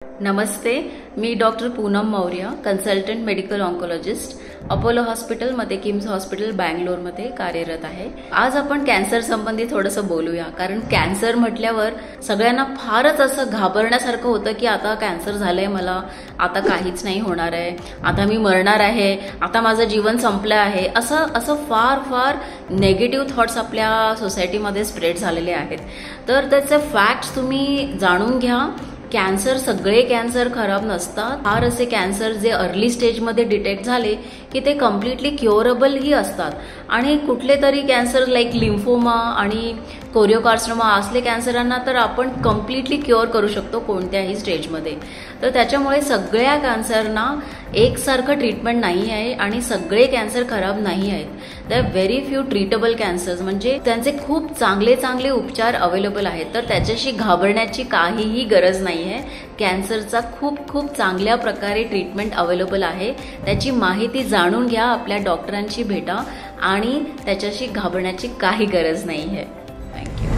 नमस्ते, मी doctor Poonam Maurya, consultant medical oncologist, Apollo हॉस्पिटलमध्ये, KIMS hospital बँगलोरमध्ये कार्यरत आहे। आज आपण कॅन्सर संबंधी थोडंसं बोलूया, कारण कॅन्सर म्हटल्यावर सगळ्यांना फारच असं घाबरण्यासारखं होतं की आता कॅन्सर झालंय मला, आता काहीच नाही होणार आहे, आता मी मरणार आहे, आता माझं जीवन संपलं आहे, असं फार फार नेगेटिव्ह थॉट्स आपल्या सोसायटीमध्ये स्प्रेड झालेले आहेत। तर त्याचे फॅक्ट्स तुम्ही जाणून घ्या। सगळे कॅन्सर खराब नसतात। फार असे कॅन्सर जे अर्ली स्टेजमध्ये डिटेक्ट झाले की ते कम्प्लिटली क्युरेबल ही असतात, आणि कुठले तरी कॅन्सर लाईक लिम्फोमा आणि कोरिओकार्सिनोमा असले कॅन्सरांना तर आपण कम्प्लिटली क्युअर करू शकतो कोणत्याही स्टेजमध्ये। तर त्याच्यामुळे सगळ्या कॅन्सरना एकसारखं ट्रीटमेंट नाही आहे आणि सगळे कॅन्सर खराब नाही आहेत। तर व्हेरी फ्यू ट्रीटेबल कॅन्सर्स, म्हणजे त्यांचे खूप चांगले उपचार अवेलेबल आहेत। तर त्याच्याशी घाबरण्याची काहीही गरज नाही आहे। कॅन्सरचा खूप चांगल्या प्रकारे ट्रीटमेंट अवेलेबल आहे। त्याची माहिती जाणून घ्या, आपल्या डॉक्टरांशी भेटा, आणि त्याच्याशी घाबरण्याची काही गरज नाही आहे। थँक्यू।